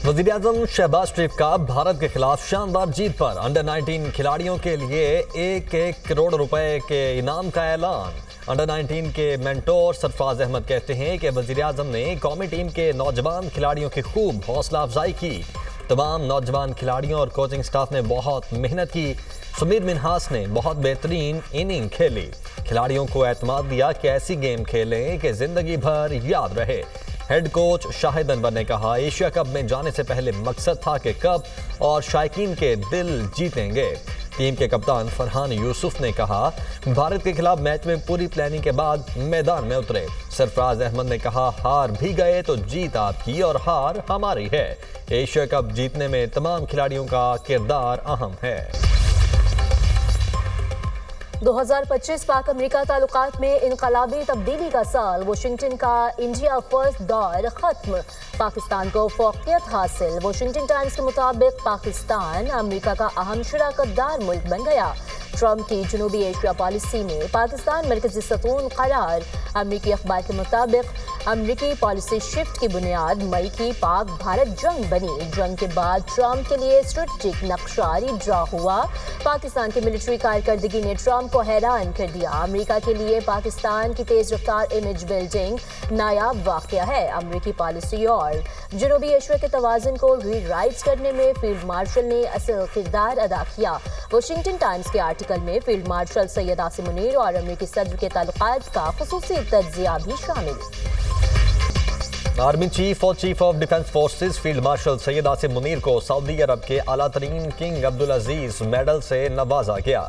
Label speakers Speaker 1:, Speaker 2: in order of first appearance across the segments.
Speaker 1: वज़ीर-ए-आज़म शहबाज शरीफ का भारत के खिलाफ शानदार जीत पर अंडर 19 खिलाड़ियों के लिए 1-1 करोड़ रुपए के इनाम का ऐलान। अंडर 19 के मेंटोर सरफराज अहमद कहते हैं कि वज़ीर-ए-आज़म ने कौमी टीम के नौजवान खिलाड़ियों की खूब हौसला अफजाई की। तमाम नौजवान खिलाड़ियों और कोचिंग स्टाफ ने बहुत मेहनत की। सुमीर मिन्हास ने बहुत बेहतरीन इनिंग खेली। खिलाड़ियों को एतमाद दिया कि ऐसी गेम खेलें कि जिंदगी भर याद रहे। हेड कोच शाहिद अनवर ने कहा, एशिया कप में जाने से पहले मकसद था कि कप और शायकीन के दिल जीतेंगे। टीम के कप्तान फरहान यूसुफ ने कहा, भारत के खिलाफ मैच में पूरी प्लानिंग के बाद मैदान में उतरे। सरफराज अहमद ने कहा, हार भी गए तो जीत आपकी और हार हमारी है। एशिया कप जीतने में तमाम खिलाड़ियों का किरदार अहम है।
Speaker 2: 2025 पाक अमेरिका ताल्लुकात में इनकलाबी तब्दीली का साल। वाशिंगटन का इंडिया फर्स्ट दौर खत्म, पाकिस्तान को फौकियत हासिल। वाशिंगटन टाइम्स के मुताबिक पाकिस्तान अमेरिका का अहम शराकतदार मुल्क बन गया। ट्रंप की जनूबी एशिया पॉलिसी में पाकिस्तान मरकजी सतून करार। अमरीकी अखबार के मुताबिक अमरीकी पॉलिसी शिफ्ट की बुनियाद मई की पाक भारत जंग बनी। जंग के बाद ट्रंप के लिए स्ट्रेटेजिक नक्शारी ड्रा हुआ। पाकिस्तान की मिलिट्री कारकर्दगी ने ट्रंप को हैरान कर दिया। अमेरिका के लिए पाकिस्तान की तेज रफ्तार इमेज बिल्डिंग नायाब वाकया है। अमरीकी पॉलिसी और जनूबी एशिया के तवाज़ुन को रीराइट करने में फील्ड मार्शल ने असल किरदार अदा किया। वाशिंगटन टाइम्स के आर्टिकल में फील्ड मार्शल सैयद आसिम मुनीर और अमरीकी सदर के ताल्लुकात का खुसूसी तज्जिया भी शामिल।
Speaker 1: आर्मी चीफ और chief of defence forces field marshal Syed Asim Munir को सऊदी अरब के आला तरीन किंग अब्दुल अजीज मेडल से नवाजा गया।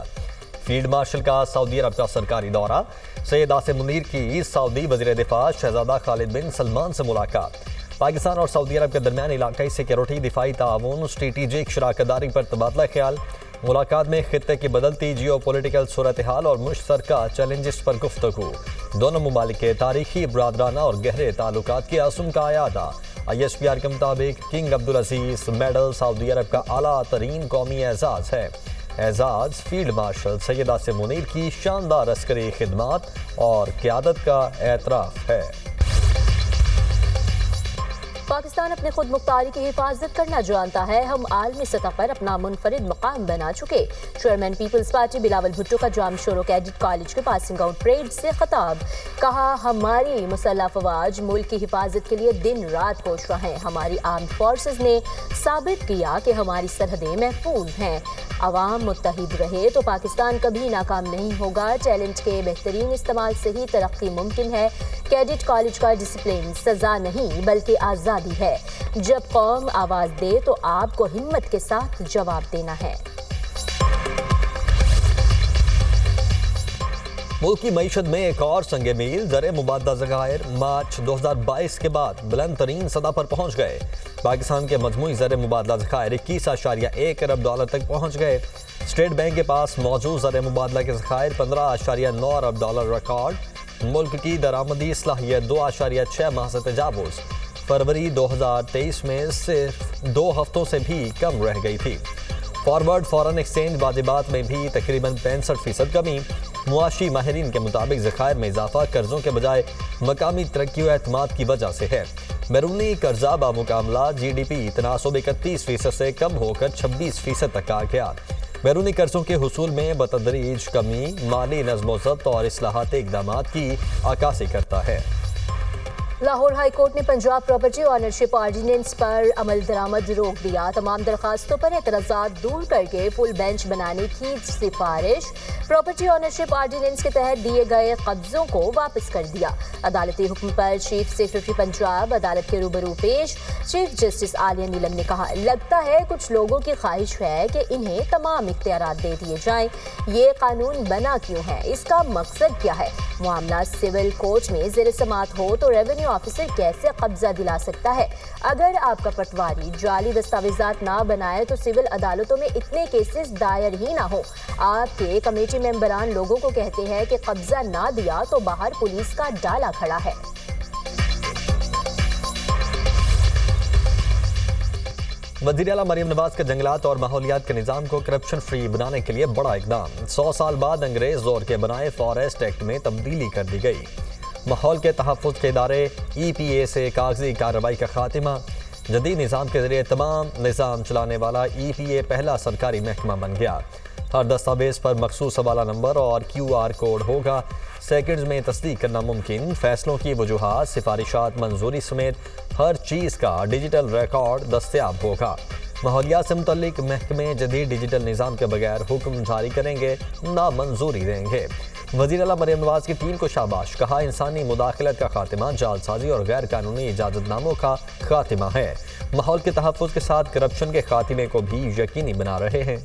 Speaker 1: फील्ड मार्शल का सऊदी अरब का सरकारी दौरा। सैयद आसिम मुनीर की सऊदी वज़ीर दिफा शहजादा खालिद बिन सलमान से मुलाकात। पाकिस्तान और सऊदी अरब के दरमियान इलाकाई सिक्योरिटी, दिफाई ताउन, स्ट्रेटेजिक शराकतदारी पर तबादला ख्याल। मुलाकात में खित्ते की बदलती जियो पोलिटिकल सूरत हाल और मुश्तरका चैलेंजेस पर गुफ्तगू। दोनों मुमालिक के तारीखी, बरादराना और गहरे ताल्लुकात के असुम का अयादा। ISPR के मुताबिक किंग अब्दुल अजीज मेडल सऊदी अरब का आला तरीन कौमी एजाज है। एजाज फील्ड मार्शल सैयद आसिम मुनीर की शानदार अस्करी खिदमात और क़यादत का एतराफ़ है।
Speaker 2: पाकिस्तान अपने खुद मुख्तारी की हिफाजत करना जानता है। हम आलमी सतह पर अपना मुनफरिद मकाम बना चुके। Chairman people's party Bilawal Bhutto का जाम शोरो कैडेट कॉलेज के पासिंग आउट परेड से खिताब। कहा, हमारी मुसल्लह अफवाज मुल्क की हिफाजत के लिए दिन रात कोशिश हैं। हमारी आर्म्ड फोर्सेस ने साबित किया कि हमारी सरहदें महफूज हैं। अवाम मुत्तहिद रहे तो पाकिस्तान कभी नाकाम नहीं होगा। टैलेंट के बेहतरीन इस्तेमाल से ही तरक्की मुमकिन है। कैडेट कॉलेज का डिसिप्लिन सजा नहीं बल्कि आज़ादी है। जब कौम आवाज़ दे तो आपको हिम्मत के साथ जवाब देना है।
Speaker 1: मुल्क की मईशत में एक और संगे मील। ज़र मुबादला ज़खायर मार्च 2022 के बाद बुलंद तरीन सतह पर पहुँच गए। पाकिस्तान के मजमूई ज़र मुबादला ज़खायर 21.1 अरब डॉलर तक पहुँच गए। स्टेट बैंक के पास मौजूद ज़र मुबादला के ज़खायर 15.9 अरब डॉलर रिकॉर्ड। मुल्क की दरामदी सलाहियत 2.6 माह से तजावुज़। फरवरी 2023 में सिर्फ 2 हफ्तों से भी कम रह गई थी। फॉरवर्ड फॉरेन एक्सचेंज वाजिबात में भी तकरीबन 65% कमी। मुआशी माहिरीन के मुताबिक ज़खायर में इजाफा कर्जों के बजाय मकामी तरक्की और एतमाद की वजह से है। बैरूनी कर्जा बामुकामला GDP तनासुब 31% से कम होकर 26% तक आ गया। बैरूनी कर्जों के हुसूल में बतदरीज कमी माली नज़्म-ओ-ज़ब्त और इस्लाहाती इक़दामात की अक्कासी करता है।
Speaker 2: लाहौर हाई कोर्ट ने पंजाब प्रॉपर्टी ऑनरशिप ऑर्डिनेंस पर अमल दरामद रोक दिया। तमाम दरखास्तों पर एतराज़ात दूर करके फुल बेंच बनाने की सिफारिश। प्रॉपर्टी ऑनरशिप ऑर्डिनेंस के तहत दिए गए कब्जों को वापस कर दिया। अदालती हुक्म पर चीफ सेक्रेटरी पंजाब अदालत के रूबरू पेश। चीफ जस्टिस आलिया नीलम ने कहा, लगता है कुछ लोगों की ख्वाहिश है कि इन्हें तमाम इख्तियारात दे दिए जाएं। ये कानून बना क्यों है, इसका मकसद क्या है? मामला सिविल कोर्ट में ज़ेर समाअत हो तो रेवेन्यू ऑफिसर कैसे कब्जा दिला सकता है? अगर आपका पटवारी जाली दस्तावेजात ना बनाए तो सिविल अदालतों में इतने केसेस दायर ही ना हो। आपके कमेटी मेंबरान लोगों को कहते हैं कि कब्जा ना दिया तो बाहर पुलिस का डाला खड़ा है।
Speaker 1: वज़ीर-ए-आला मरियम नवाज का जंगलात और माहौलियात के निज़ाम को करप्शन फ्री बनाने के लिए बड़ा इकदाम। 100 साल बाद अंग्रेज जोर के बनाए फॉरेस्ट एक्ट में तब्दीली कर दी गई। माहौल के तहफ़्फ़ुज़ के इदारे EPA से कागजी कार्रवाई का खात्मा। जदीद निज़ाम के जरिए तमाम निज़ाम चलाने वाला EPA पहला सरकारी महकमा बन गया। हर दस्तावेज पर मखसूस हवाला नंबर और QR कोड होगा। सेकंड्स में तस्दीक करना मुमकिन। फैसलों की वजूहात, सिफारिशात, मंजूरी समेत हर चीज़ का डिजिटल रिकॉर्ड दस्तयाब होगा। माहौलियात से मुतल्लिक महकमे जदीद डिजिटल निज़ाम के बगैर हुक्म जारी करेंगे, ना मंजूरी देंगे। वज़ीर आला मरियम नवाज की टीम को शाबाश, कहा इंसानी मुदाखलत का खात्मा जालसाजी और गैर कानूनी इजाज़तनामों का खात्मा है। माहौल के तहफ़्फ़ुज़ के साथ करप्शन के खात्मे को भी यकीनी बना रहे हैं।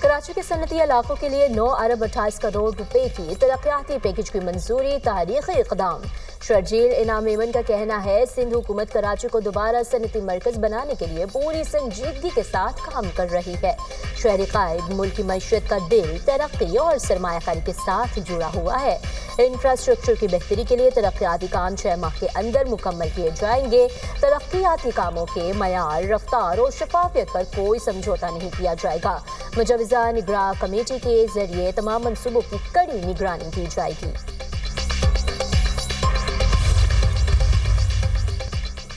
Speaker 2: कराची के सनती इलाकों के लिए 9 अरब 28 करोड़ रुपए की तरक्याती पैकेज की मंजूरी, तारीखी इक़दाम। शर्जील इनाम मेमन का कहना है, सिंध हुकूमत कराची को दोबारा सनती मरकज बनाने के लिए पूरी संजीदगी के साथ काम कर रही है। शहरी कायद मुल्क की मईशत का दिल तरक्की और सरमायाकारी के साथ जुड़ा हुआ है। इंफ्रास्ट्रक्चर की बेहतरी के लिए तरक्याती काम 6 माह के अंदर मुकम्मल किए जाएंगे। तरक्याती कामों के मयार, रफ्तार और शफाफियत पर कोई समझौता नहीं किया जाएगा। मुजवजा निगरान कमेटी के जरिए तमाम मंसूबों की कड़ी निगरानी की जाएगी।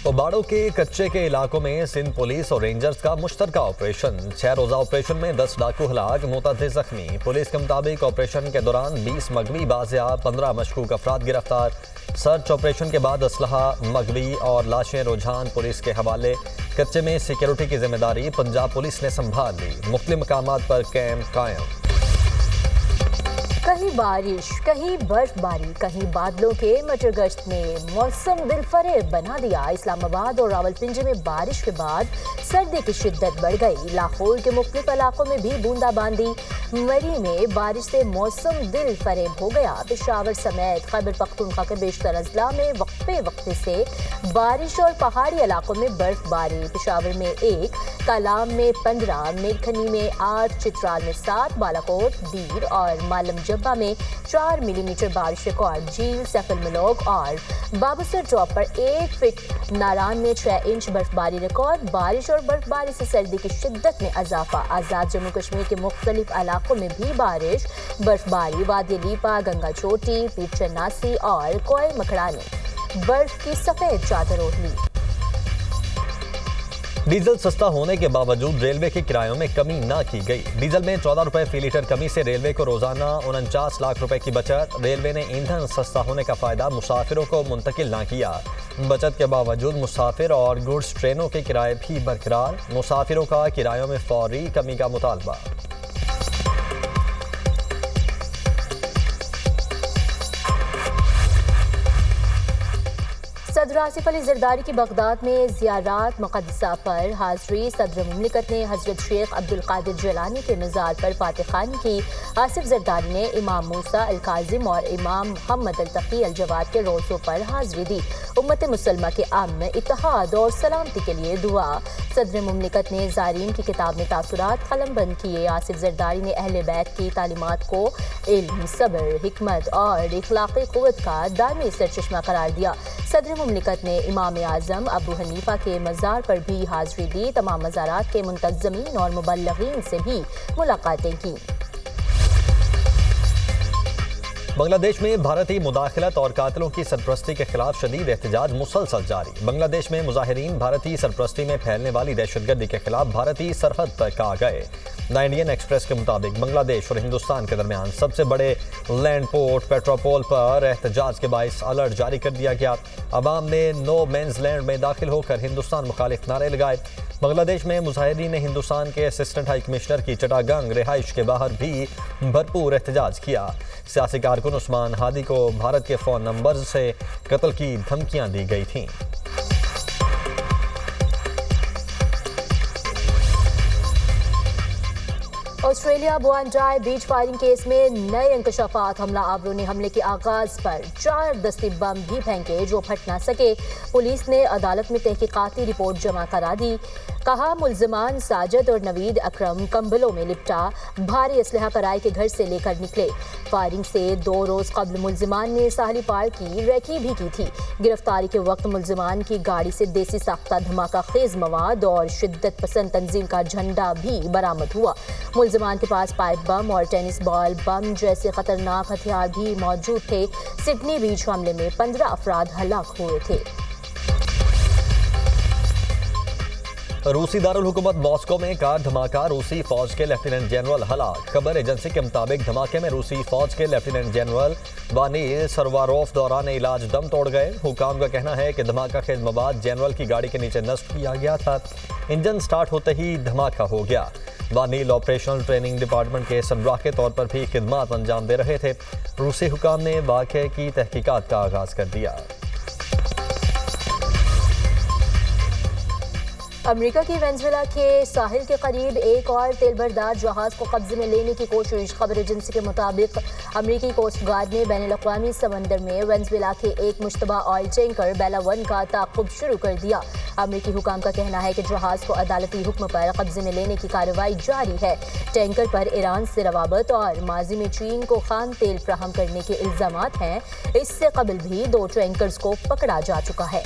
Speaker 1: बाड़ों के कच्चे के इलाकों में सिंध पुलिस और रेंजर्स का मुश्तरका ऑपरेशन। 6 रोजा ऑपरेशन में 10 डाकू हलाक, मुतअद्दिद जख्मी। पुलिस के मुताबिक ऑपरेशन के दौरान 20 मगवी बाज़ियाब, 15 मशकूक अफराद गिरफ्तार। सर्च ऑपरेशन के बाद असलहा, मगवी और लाशें रुझान पुलिस के हवाले। कच्चे में सिक्योरिटी की जिम्मेदारी पंजाब पुलिस ने संभाल ली। मुख्तलिफ मकामात पर कैंप कायम।
Speaker 2: कहीं बारिश, कहीं बर्फबारी, कहीं बादलों के मटरगश्त ने मौसम दिलफरेब बना दिया। इस्लामाबाद और रावलपिंडी में बारिश के बाद सर्दी की शिद्दत बढ़ गई। लाहौर के मुख्तलिफ इलाकों में भी बूंदाबांदी। मरी में बारिश से मौसम दिलफरेब हो गया। पेशावर समेत खैबर पख्तूनख्वा के बेशतर अजला में वक्फे से बारिश और पहाड़ी इलाकों में बर्फबारी। पेशावर में 1, कालाम में 15, मेरखनी में 8, चित्राल में 7, बालाकोट, दीर और मालम जब्बा में 4 मिलीमीटर बारिश रिकॉर्ड। झील, सैफल मलोग और बाबूसर ड्रॉप पर 1 फीट। नारान में 6 इंच बर्फबारी रिकॉर्ड। बारिश और बर्फबारी से सर्दी की शिद्दत में इजाफा। आज़ाद जम्मू कश्मीर के मुख्तलिफ इलाकों में भी बारिश, बर्फबारी। वादी लीपा, गंगा चोटी, पीर चन्नासी और कोय मकड़ा ने बर्फ की सफेद चादर ओढ़ ली।
Speaker 1: डीजल सस्ता होने के बावजूद रेलवे के किरायों में कमी ना की गई। डीजल में 14 रुपए फी लीटर कमी से रेलवे को रोजाना 49 लाख रुपए की बचत। रेलवे ने ईंधन सस्ता होने का फायदा मुसाफिरों को मुंतकिल ना किया। बचत के बावजूद मुसाफिर और गुड्स ट्रेनों के किराए भी बरकरार। मुसाफिरों का किरायों में फौरी कमी का मुतालबा।
Speaker 2: सदर आसिफ अली जरदारी की बगदाद में ज़ियारात मुक़द्दसा पर हाज़री। सदर मुमलिकत ने हज़रत शेख अब्दुल कादिर जिलानी के मज़ार पर फातिहानी की। आसिफ जरदारी ने इमाम मूसा अल काज़िम और इमाम मोहम्मद अल तक़ी अल जवाद के रोज़ों पर हाज़री दी। उम्मत मुसलमा के अमन, इत्तेहाद और सलामती के लिए दुआ। सदर मुमलिकत ने ज़ायरीन की किताब में तासुरात कलमबंद किए। आसिफ जरदारी ने अहले बैत की तालीमात को इल्म, सब्र, हिकमत और इखलाक़ी क़ुव्वत का दायमी सरचश्मा करार दिया। सदर मुमलिकत ने इमाम आज़म अबू हनीफा के मज़ार पर भी हाज़री दी। तमाम मज़ारात के मुंतज़मीन और मुबल्लिगीन से भी मुलाकातें की।
Speaker 1: बांग्लादेश में भारतीय मुदाखलत और कातिलों की सरपरस्ती के खिलाफ शदीद एहतजाज मुसलसल जारी। बांग्लादेश में मुजाहिरीन भारतीय सरपरस्ती में फैलने वाली दहशतगर्दी के खिलाफ भारतीय सरहद तक आ गए। द इंडियन एक्सप्रेस के मुताबिक बांग्लादेश और हिंदुस्तान के दरमियान सबसे बड़े लैंड पोर्ट पेट्रोपोल पर एहतजाज के बायस अलर्ट जारी कर दिया गया। अवाम ने नो मेंस लैंड में दाखिल होकर हिंदुस्तान मुखालिफ नारे लगाए। बांग्लादेश में मुजाहिरीन ने हिंदुस्तान के असिस्टेंट हाई कमिश्नर की चटागंग रिहाइश के बाहर भी भरपूर एहतजाज किया। सियासी कारकुन उस्मान हादी को भारत के फ़ोन नंबर से कत्ल की धमकियां दी गई थीं।
Speaker 2: ऑस्ट्रेलिया बुआंडाई बीच फायरिंग केस में नए इंकशाफात। हमला आवरों ने हमले के आगाज पर 4 दस्ती बम भी फेंके जो फट ना सके। पुलिस ने अदालत में तहकीकाती रिपोर्ट जमा करा दी। कहा मुल्जिमान साजिद और नवीद अकरम कंबलों में लिपटा भारी असलहा कराए के घर से लेकर निकले। फायरिंग से 2 रोज कबल मुल्जिमान ने साहली पार की रेकी भी की थी। गिरफ्तारी के वक्त मुल्जिमान की गाड़ी से देसी साख्ता धमाका खेज मवाद और शिद्दत पसंद तंजीम का झंडा भी बरामद हुआ। मुल्जिमान के पास पाइप बम और टेनिस बॉल बम जैसे खतरनाक हथियार भी मौजूद थे। सिडनी बीच हमले में 15 अफराद हलाक हुए थे।
Speaker 1: रूसी दारुल हुकूमत मॉस्को में कार धमाका, रूसी फौज के लेफ्टिनेंट जनरल हलाक। खबर एजेंसी के मुताबिक धमाके में रूसी फौज के लेफ्टिनेंट जनरल वानील सरवारोफ दौरान इलाज दम तोड़ गए। हुकाम का कहना है कि धमाका खेज मवाद जनरल की गाड़ी के नीचे नष्ट किया गया था। इंजन स्टार्ट होते ही धमाका हो गया। वानील ऑपरेशनल ट्रेनिंग डिपार्टमेंट के सरबराह के तौर पर भी खिदमत अंजाम दे रहे थे। रूसी हुकाम ने वाक़े की तहकीकात का आगाज कर दिया।
Speaker 2: अमेरिका की वेनेजुएला के साहिल के करीब एक और तेलबरदार जहाज को कब्जे में लेने की कोशिश। खबर एजेंसी के मुताबिक अमेरिकी कोस्ट गार्ड ने बैनुल-अक़वामी समंदर में वेनेजुएला के एक मुश्तबा ऑयल टैंकर बेला 1 का ताक़ुब शुरू कर दिया। अमेरिकी हुकाम का कहना है कि जहाज को अदालती हुक्म पर कब्जे में लेने की कार्रवाई जारी है। टैंकर पर ईरान से रवाबत और माजी में चीन को खाम तेल फ्राहम करने के इल्ज़ामात हैं। इससे कबल भी 2 टैंकर्स को पकड़ा जा चुका है।